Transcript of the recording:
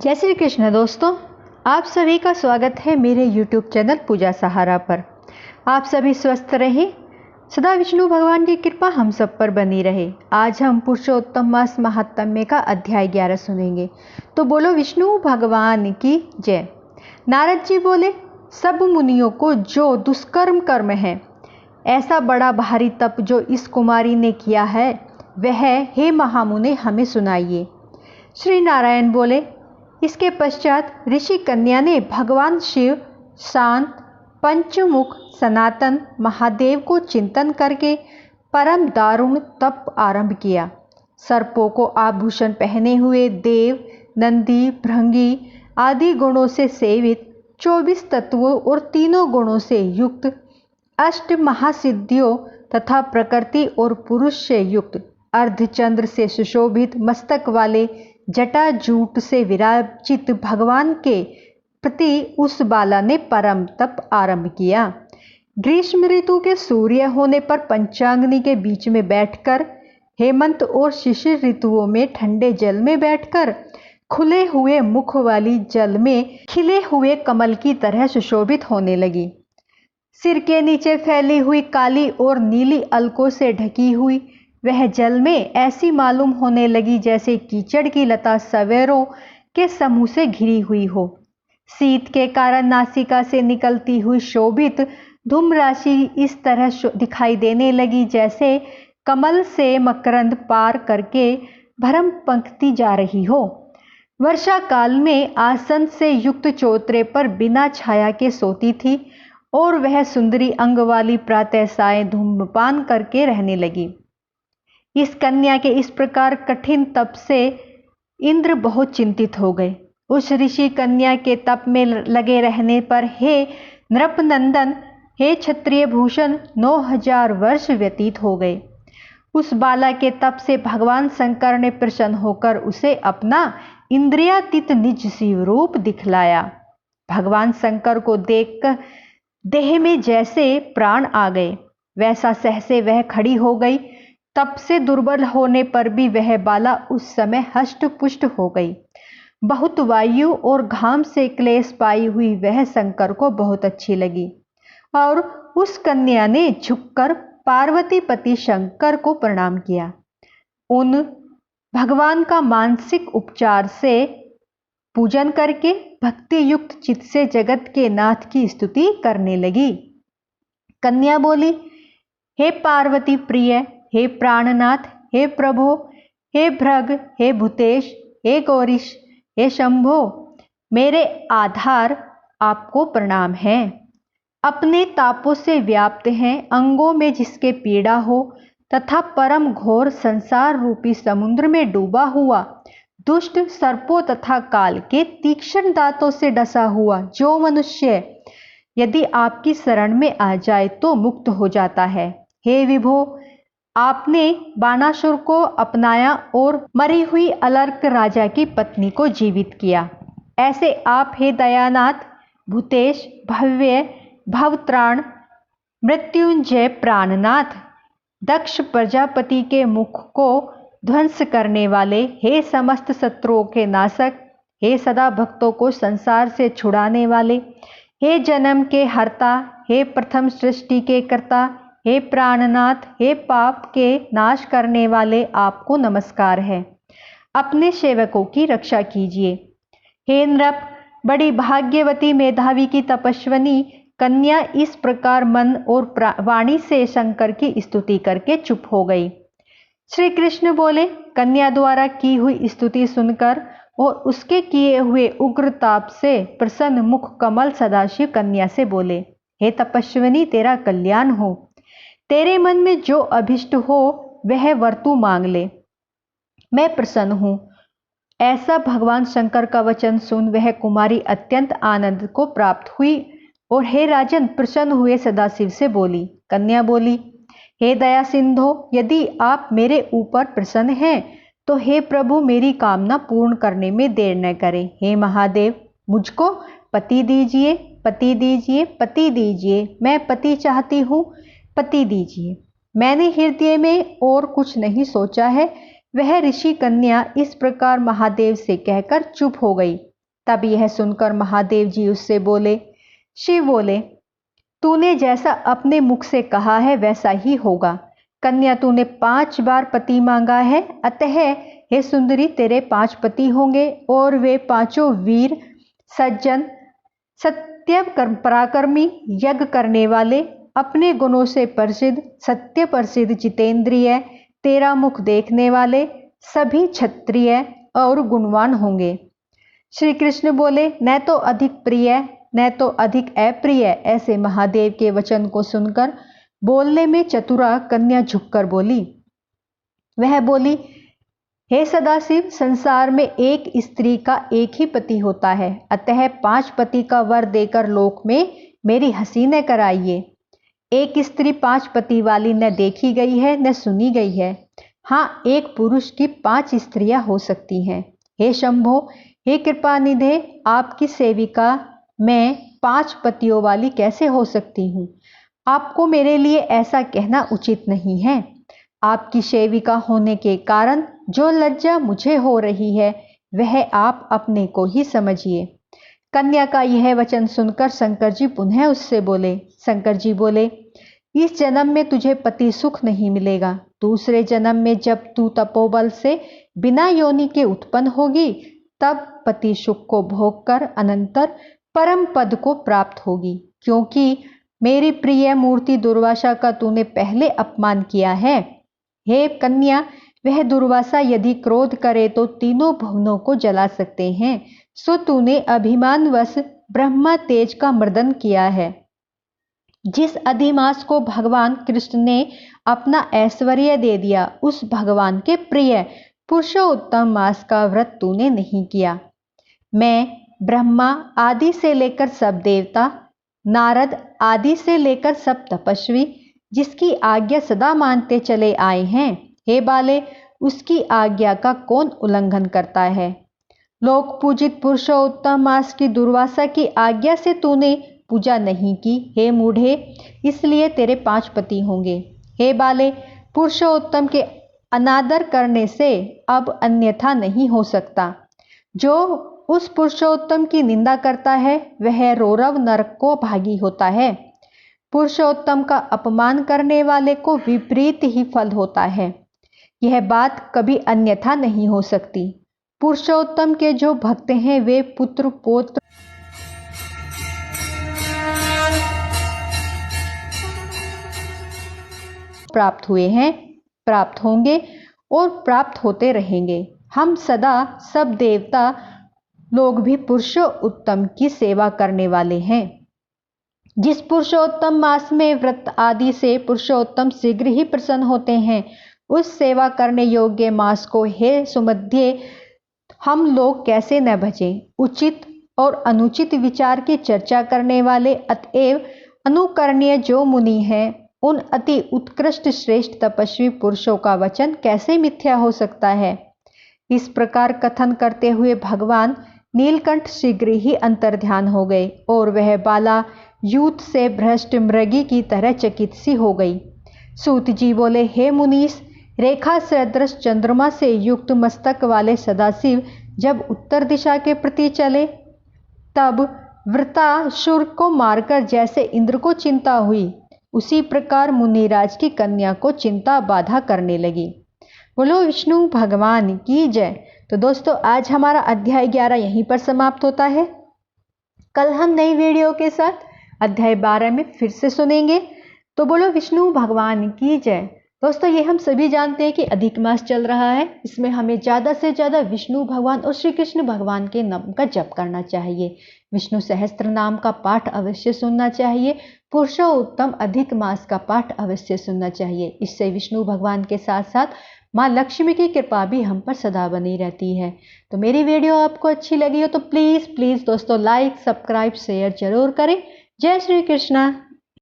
जय श्री कृष्ण दोस्तों, आप सभी का स्वागत है मेरे YouTube चैनल पूजा सहारा पर। आप सभी स्वस्थ रहें, सदा विष्णु भगवान की कृपा हम सब पर बनी रहे। आज हम पुरुषोत्तम मास महात्म्य का अध्याय 11 सुनेंगे, तो बोलो विष्णु भगवान की जय। नारद जी बोले, सब मुनियों को जो दुष्कर्म कर्म है, ऐसा बड़ा भारी तप जो इस कुमारी ने किया है, वह हे महामुने हमें सुनाइए। श्री नारायण बोले, इसके पश्चात ऋषि कन्या ने भगवान शिव, शांत, पंचमुख, सनातन महादेव को चिंतन करके परम दारुण तप आरंभ किया। सर्पों को आभूषण पहने हुए देव, नंदी, भृंगी आदि गुणों से सेवित, 24 तत्वों और तीनों गुणों से युक्त, 8 महासिद्धियों तथा प्रकृति और पुरुष से युक्त, अर्धचंद्र से सुशोभित मस्तक वाले, जटाजूट से विराजित भगवान के प्रति उस बाला ने परम तप आरंभ किया। ग्रीष्म ऋतु के सूर्य होने पर पंचाग्नि के बीच में बैठकर, हेमंत और शिशिर ऋतुओं में ठंडे जल में बैठकर, खुले हुए मुख वाली जल में खिले हुए कमल की तरह सुशोभित होने लगी। सिर के नीचे फैली हुई काली और नीली अलकों से ढकी हुई वह जल में ऐसी मालूम होने लगी जैसे कीचड़ की लता सवेरों के समूह से घिरी हुई हो। शीत के कारण नासिका से निकलती हुई शोभित धूम राशि इस तरह दिखाई देने लगी जैसे कमल से मकरंद पार करके भरम पंक्ति जा रही हो। वर्षा काल में आसन से युक्त चौतरे पर बिना छाया के सोती थी और वह सुंदरी अंग वाली प्रातः साय धूम्रपान करके रहने लगी। इस कन्या के इस प्रकार कठिन तप से इंद्र बहुत चिंतित हो गए। उस ऋषि कन्या के तप में लगे रहने पर हे नृपनंदन, हे क्षत्रिय भूषण, 9000 वर्ष व्यतीत हो गए। उस बाला के तप से भगवान शंकर ने प्रसन्न होकर उसे अपना इंद्रियातीत निज शिव रूप दिखलाया। भगवान शंकर को देखकर देह में जैसे प्राण आ गए, वैसा सहसे वह खड़ी हो गई। तप से दुर्बल होने पर भी वह बाला उस समय हष्ट पुष्ट हो गई। बहुत वायु और घाम से क्लेश पाई हुई वह शंकर को बहुत अच्छी लगी और उस कन्या ने झुककर पार्वती पति शंकर को प्रणाम किया। उन भगवान का मानसिक उपचार से पूजन करके भक्ति युक्त चित्त से जगत के नाथ की स्तुति करने लगी। कन्या बोली, हे पार्वती प्रिय, हे प्राणनाथ, हे प्रभो, हे भृग, हे भूतेश, हे गौरीश, हे शंभो, मेरे आधार आपको प्रणाम है। अपने तापों से व्याप्त हैं, अंगों में जिसके पीड़ा हो तथा परम घोर संसार रूपी समुद्र में डूबा हुआ, दुष्ट सर्पों तथा काल के तीक्ष्ण दांतों से डसा हुआ जो मनुष्य यदि आपकी शरण में आ जाए तो मुक्त हो जाता है। हे विभो, आपने बाणासुर को अपनाया और मरी हुई अलर्क राजा की पत्नी को जीवित किया। ऐसे आप हे दयानाथ, भूतेश, भव्य, भवत्राण, मृत्युंजय, प्राणनाथ, दक्ष प्रजापति के मुख को ध्वंस करने वाले, हे समस्त शत्रुओं के नाशक, हे सदा भक्तों को संसार से छुड़ाने वाले, हे जन्म के हर्ता, हे प्रथम सृष्टि के कर्ता, हे प्राणनाथ, हे पाप के नाश करने वाले, आपको नमस्कार है। अपने सेवकों की रक्षा कीजिए। हे नृप, बड़ी भाग्यवती मेधावी की तपस्विनी कन्या इस प्रकार मन और वाणी से शंकर की स्तुति करके चुप हो गई। श्री कृष्ण बोले, कन्या द्वारा की हुई स्तुति सुनकर और उसके किए हुए उग्र ताप से प्रसन्न मुख कमल सदाशिव कन्या से बोले, हे तपस्विनी, तेरा कल्याण हो। तेरे मन में जो अभिष्ट हो वह वर तू मांग ले, मैं प्रसन्न हूं। ऐसा भगवान शंकर का वचन सुन वह कुमारी अत्यंत आनंद को प्राप्त हुई और हे राजन, प्रसन्न हुए सदाशिव से बोली। कन्या बोली, हे दया सिंधो, यदि आप मेरे ऊपर प्रसन्न हैं तो हे प्रभु, मेरी कामना पूर्ण करने में देर न करें। हे महादेव, मुझको पति दीजिए, पति दीजिए, पति दीजिए, मैं पति चाहती हूँ, पति दीजिए। मैंने हृदय में और कुछ नहीं सोचा है। वह ऋषि कन्या इस प्रकार महादेव से कहकर चुप हो गई। तब यह सुनकर महादेव जी उससे बोले। शिव बोले, तूने जैसा अपने मुख से कहा है वैसा ही होगा। कन्या, तूने 5 बार पति मांगा है, अतः हे सुंदरी तेरे 5 पति होंगे और वे 5 वीर, सज्जन, सत्य पराक्रमी, यज्ञ करने वाले, अपने गुणों से प्रसिद्ध, सत्य प्रसिद्ध, जितेंद्रिय, तेरा मुख देखने वाले, सभी क्षत्रिय और गुणवान होंगे। श्री कृष्ण बोले, न तो अधिक प्रिय न तो अधिक अप्रिय। ऐसे महादेव के वचन को सुनकर बोलने में चतुरा कन्या झुककर बोली। वह बोली, हे सदाशिव, संसार में एक स्त्री का एक ही पति होता है, अतः 5 पति का वर देकर लोक में मेरी हंसी न कराइए। एक स्त्री 5 पति वाली न देखी गई है न सुनी गई है। हाँ, एक पुरुष की 5 स्त्रियां हो सकती हैं। हे शंभो, हे कृपा निधे, आपकी सेविका मैं 5 पतियों वाली कैसे हो सकती हूँ? आपको मेरे लिए ऐसा कहना उचित नहीं है। आपकी सेविका होने के कारण जो लज्जा मुझे हो रही है वह आप अपने को ही समझिए। कन्या का यह वचन सुनकर शंकर जी पुनः उससे बोले। शंकर जी बोले, इस जन्म में तुझे पति सुख नहीं मिलेगा। दूसरे जन्म में जब तू तपोबल से बिना योनि के उत्पन्न होगी तब पति सुख को भोग कर अनंतर परम पद को प्राप्त होगी। क्योंकि मेरी प्रिय मूर्ति दुर्वासा का तूने पहले अपमान किया है। हे कन्या, वह दुर्वासा यदि क्रोध करे तो तीनों भुवनों को जला सकते हैं। सो तूने अभिमानवश ब्रह्मा तेज का मर्दन किया है। जिस अधिमास को भगवान कृष्ण ने अपना ऐश्वर्य दे दिया, उस भगवान के प्रिय पुरुषोत्तम मास का व्रत तूने नहीं किया। मैं ब्रह्मा आदि से लेकर सब देवता, नारद आदि से लेकर सब तपस्वी जिसकी आज्ञा सदा मानते चले आए हैं, हे बाले, उसकी आज्ञा का कौन उल्लंघन करता है? लोक पूजित पुरुषोत्तम मास की दुर्वासा की आज्ञा से तूने पूजा नहीं की, हे मूढ़े, इसलिए तेरे 5 पति होंगे। हे बाले, पुरुषोत्तम के अनादर करने से अब अन्यथा नहीं हो सकता। जो उस पुरुषोत्तम की निंदा करता है वह रौरव नरक को भागी होता है। पुरुषोत्तम का अपमान करने वाले को विपरीत ही फल होता है। यह बात कभी अन्यथा नहीं हो सकती। पुरुषोत्तम के जो भक्त हैं वे पुत्र पौत्र प्राप्त हुए हैं, प्राप्त होंगे और प्राप्त होते रहेंगे। हम सदा सब देवता लोग भी पुरुषोत्तम की सेवा करने वाले हैं। जिस पुरुषोत्तम मास में व्रत आदि से पुरुषोत्तम शीघ्र ही प्रसन्न होते हैं, उस सेवा करने योग्य मास को हे सुमध्य हम लोग कैसे न भजें। उचित और अनुचित विचार की चर्चा करने वाले अतएव अनुकरणीय जो मुनि हैं, उन अति उत्कृष्ट श्रेष्ठ तपस्वी पुरुषों का वचन कैसे मिथ्या हो सकता है? इस प्रकार कथन करते हुए भगवान नीलकंठ शीघ्र ही अंतर्ध्यान हो गए और वह बाला यूथ से भ्रष्ट मृगी की तरह चकित सी हो गई। सूत जी बोले, हे मुनीस, रेखा सदृश चंद्रमा से युक्त मस्तक वाले सदाशिव जब उत्तर दिशा के प्रति चले तब वृतासुर को मारकर जैसे इंद्र को चिंता हुई, उसी प्रकार मुनिराज की कन्या को चिंता बाधा करने लगी। बोलो विष्णु भगवान की जय। तो दोस्तों, आज हमारा अध्याय 11 यहीं पर समाप्त होता है। कल हम नई वीडियो के साथ अध्याय 12 में फिर से सुनेंगे। तो बोलो विष्णु भगवान की जय। दोस्तों, ये हम सभी जानते हैं कि अधिक मास चल रहा है। इसमें हमें ज़्यादा से ज़्यादा विष्णु भगवान और श्री कृष्ण भगवान के नाम का जप करना चाहिए। विष्णु सहस्त्र नाम का पाठ अवश्य सुनना चाहिए। पुरुषोत्तम अधिक मास का पाठ अवश्य सुनना चाहिए। इससे विष्णु भगवान के साथ साथ माँ लक्ष्मी की कृपा भी हम पर सदा बनी रहती है। तो मेरी वीडियो आपको अच्छी लगी हो तो प्लीज़ दोस्तों लाइक, सब्सक्राइब, शेयर जरूर करें। जय श्री कृष्णा।